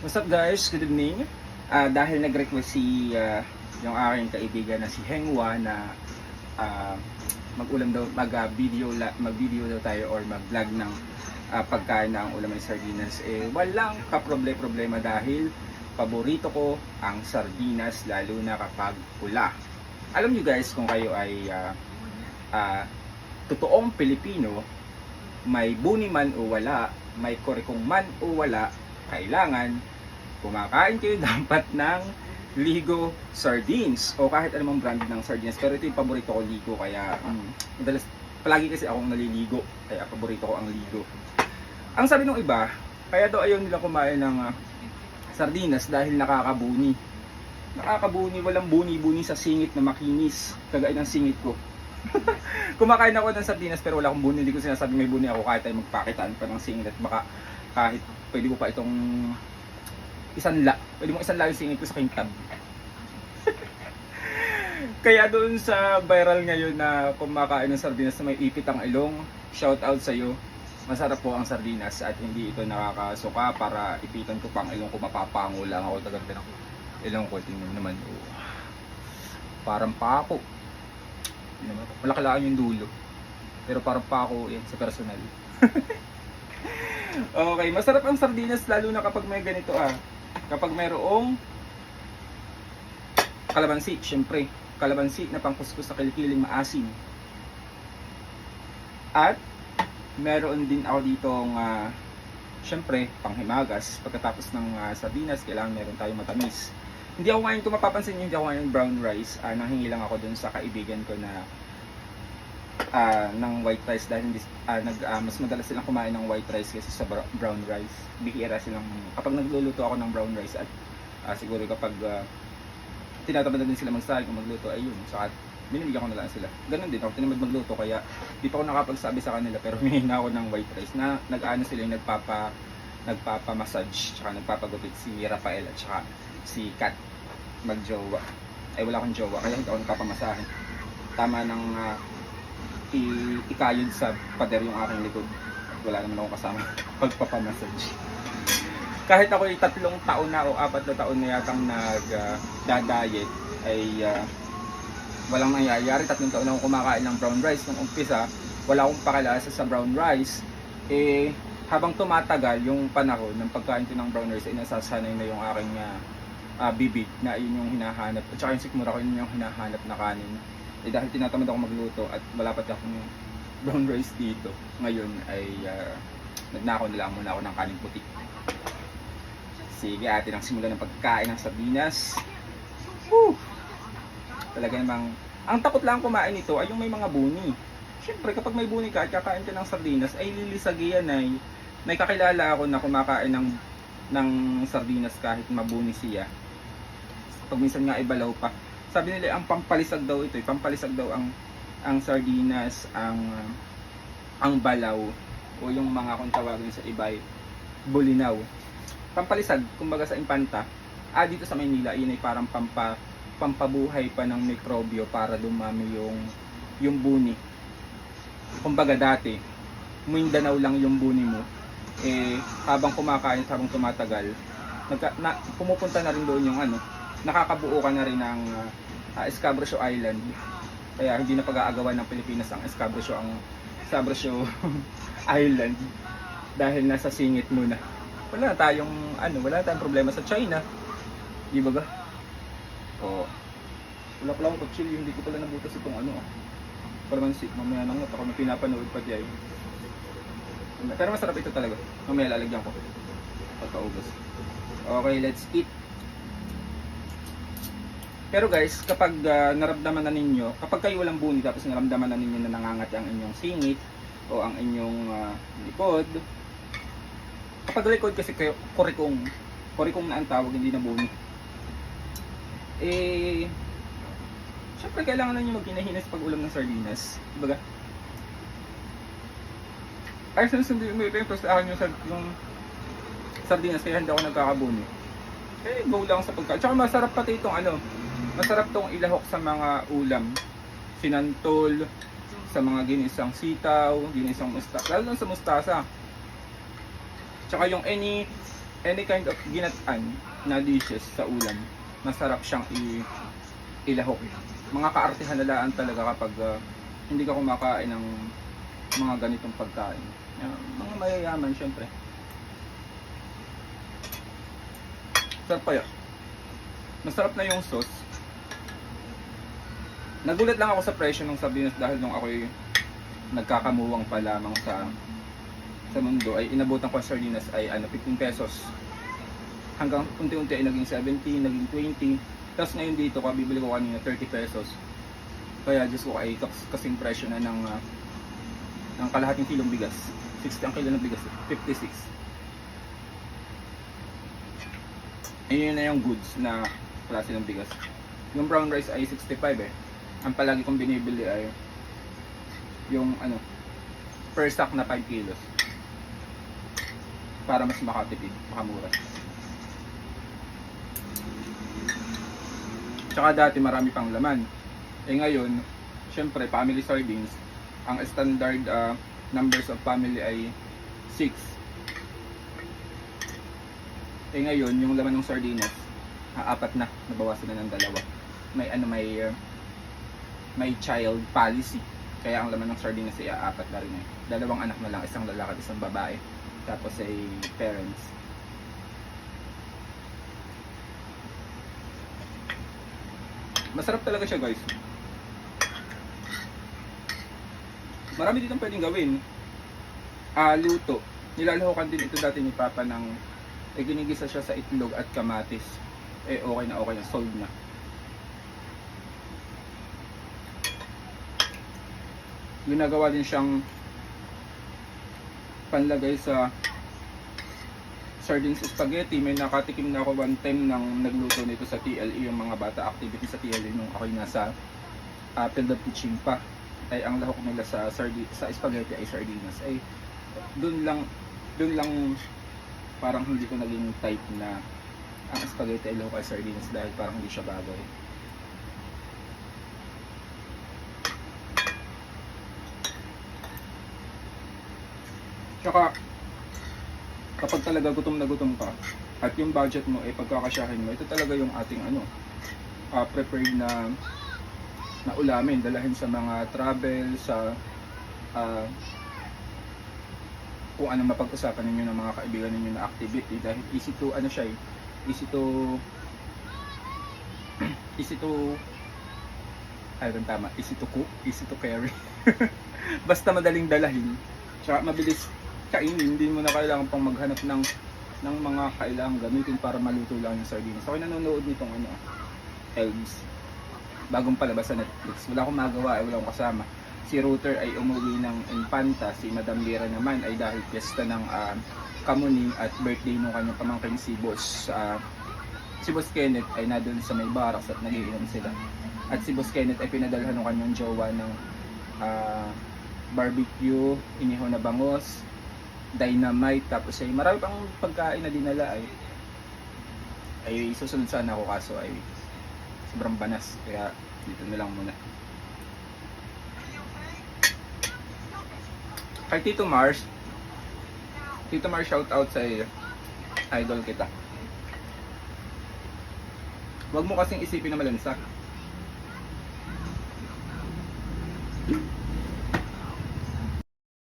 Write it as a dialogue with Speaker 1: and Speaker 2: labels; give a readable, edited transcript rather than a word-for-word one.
Speaker 1: What's up guys? Good evening. Dahil nag-request yung aking kaibigan na si Hengwa na mag-ulam daw, mag-video daw tayo or mag-vlog ng pagkain ng ulam ay sardinas. Walang problema dahil paborito ko ang sardinas lalo na kapag pula. Alam niyo guys, kung kayo ay totoong Pilipino, may buni man o wala, may korikong man o wala, kailangan kumakain kayo dapat ng Ligo sardines o kahit anumang brand ng sardines, pero ito yung paborito ko, Ligo, kaya madalas palagi kasi akong naliligo, kaya paborito ko ang Ligo. Ang sabi ng iba, kaya daw ayaw nila kumain ng sardinas dahil nakakabuni, walang buni-buni sa singit na makinis kagaya ng singit ko. Kumakain ako ng sardinas pero wala akong buni. Hindi ko sinasabi may buni ako kahit ay magpakitaan pa ng singit at baka kahit pwede ko pa itong pwede mo isanla yung singit ko sa kintab. Kaya doon sa viral ngayon na kumakain ng sardinas na may ipit ang ilong, shout out sa iyo. Masarap po ang sardinas at hindi ito nakakasuka para ipitan ko pang ilong ko, mapapango lang ako tagad ng ilong ko. Tingnan naman, parang pako. Malaki lang yung dulo. Pero parang pako yan sa personal. Okay, masarap ang sardinas lalo na kapag may ganito kapag mayroong kalamansi, syempre, kalamansi na pangkuskus sa kilikiling maasim. At meron din ako ditong syempre, panghimagas. Pagkatapos ng sardinas, kailangan meron tayong matamis. Hindi ako ngayon, kung mapapansin nyo, hindi ako ngayon brown rice. Nanghingi lang ako dun sa kaibigan ko na ng white rice dahil mas madalas silang kumain ng white rice kasi sa brown rice. Bihira silang kapag nagluluto ako ng brown rice at siguro kapag tinatamad na din sila magsahin kung magluto, ayun, saka binibigyan ko na lang sila. Ganun din ako, tinamad magluto kaya di pa ako nakapagsabi sa kanila, pero hinihina ako ng white rice na nag-ano sila yung nagpapa-massage tsaka nagpapagupit si Rafael at tsaka si Kat magjowa. Ay wala akong jowa kaya hindi ako nagpapamasahe. Tama ng ikayod sa pader yung aking likod. Wala naman akong kasama pagpapamassage. Kahit ako ay 3 taon na o 4 na taon na yatang nag-diet ay walang nangyayari. 3 taon na akong kumakain ng brown rice. Nung umpisa, wala akong pakalasa sa brown rice. Habang tumatagal yung panahon ng pagkain ko ng brown rice, ay nasasanay na yung aking bibig na yun yung hinahanap. At saka yung sikmura ko, yun yung hinahanap na kanin. Dahil tinatamad ako magluto at wala pa akong brown rice dito, ngayon ay nagnakaw na lang muna ako ng kanin puti. Sige, atin ang simula ng pagkain ng sardinas. Talaga namang, ang takot lang kumain nito ay yung may mga buni. Siyempre kapag may buni ka at kakain ka ng sardinas, ay lilisagi yan ay may kakilala ako na kumakain ng sardinas kahit mabuni siya. Pag minsan nga ay balaw pa. Sabi nila ang pampalisag daw ito, pampalisag daw ang sardinas, ang balaw o yung mga kung tawagin sa iba ay bulinaw. Pampalisag, kumbaga sa impanta, dito sa Maynila, yun ay parang pampabuhay pa ng mikrobyo para dumami yung buni. Kumbaga dati, Mindanao lang yung buni mo, habang kumakain, habang tumatagal, pumupunta na rin doon yung nakakabuo ka na rin ng Escabroso Island. Kaya hindi na pag-aagawan ng Pilipinas ang Escabroso Island dahil nasa singit muna. Wala tayong problema sa China. Di ba ga? Wala pala akong chill, hindi ko pala nabutas itong kalamansi. Mamaya nang ako na pinapanood pa diyan. Pero masarap ito talaga. Mamaya lalagyan ko pagkaubos. Okay, let's eat. Pero guys, kapag naramdaman na ninyo, kapag kayo walang buni tapos naramdaman na ninyo na nangangati ang inyong singit o ang inyong likod, kapag likod kasi kayo, korikong na ang tawag, hindi na buni. Syempre kailangan na nyo maghinahinas pag ulam ng sardinas. Diba? Ay, susundin mo ito yung sa akin yung sardinas kaya hindi ako nagkakabuni. Go lang sa pagkain. Tsaka masarap pati itong masarap tong ilahok sa mga ulam. Sinantol, sa mga ginisang sitaw, ginisang mustasa, lalo lang sa mustasa. Tsaka yung any any kind of ginatan na dishes sa ulam, masarap siyang ilahok. Mga kaartihan na laan talaga kapag hindi ka kumakain ng mga ganitong pagkain. Mga mayayaman syempre. Sarap kaya. Masarap na yung sauce. Nagulat lang ako sa presyo ng sardinas dahil nung ako'y nagkakamuwang pa lamang sa mundo ay inabutan ko ang sardinas ay 15 pesos. Hanggang unti-unti ay naging 17, naging 20. Tapos ngayon dito ko, bibili ko kanina 30 pesos. Kaya Diyos ko ay kasing presyo na ng kalahating kilong bigas. 60 ang kilo ng bigas, 56. Ayun na yung goods na klase ng bigas. Yung brown rice ay 65 eh. Ang palagi kong binibili ay yung per sack na 5 kilos. Para mas makatipid, makamura. Tsaka dati marami pang laman. Ngayon, syempre family sardines, ang standard numbers of family ay 6. Ngayon, yung laman ng sardinas, 4 na, nabawasan na ng 2. May child policy. Kaya ang laman ng sardinas ay 4 na rin. 2 anak na lang, isang lalaki at isang babae. Tapos ay parents. Masarap talaga siya, guys. Marami ditong pwedeng gawin. Luto. Nilalahukan din ito dati ni Papa ng ginigisa siya sa itlog at kamatis. Okay na, solve na. Ginagawa din siyang panlagay sa sardines spaghetti. May nakatikim na ako one time nang nagluto nito sa TLE, yung mga bata activity sa TLE nung ako'y nasa field of teaching pa. Ay ang lahok nila sa spaghetti ay sardinas. Ay doon lang parang hindi ko naging type na ang spaghetti ay lahok ay sardinas dahil parang hindi siya bagay. Tsaka kapag talaga gutom na gutom ka at yung budget mo ay pagkakasyahin mo, ito talaga yung ating prepared na ulamin, dalahin sa mga travel, sa kung ano mapag-usapan ninyo ng mga kaibigan ninyo na activity, dahil easy to cook, easy to carry. Basta madaling dalahin, tsaka mabilis kainin, hindi mo na kailangan pang maghanap ng mga kailangan gamitin para maluto lang yung sardines. So, ako nanonood nitong Elves, bagong palabas sa Netflix. Wala akong magawa, wala akong kasama. Si Router ay umuwi ng Infanta, si Madam Lira naman ay dahil piyesta ng kamuning at birthday ng kanyang pamangkin si Boss Kenneth ay nadun sa may barracks at nagiinom sila. At si Boss Kenneth ay pinadalhan ng kanyang jowa ng barbecue, inihaw na bangos, dynamite, tapos ay marami pang pagkain na dinala ay susunod sana ako, kaso ay sobrang banas, kaya dito na lang muna. Kay Tito Mars, shout out sa iyo, idol kita. Huwag mo kasing isipin na malansa.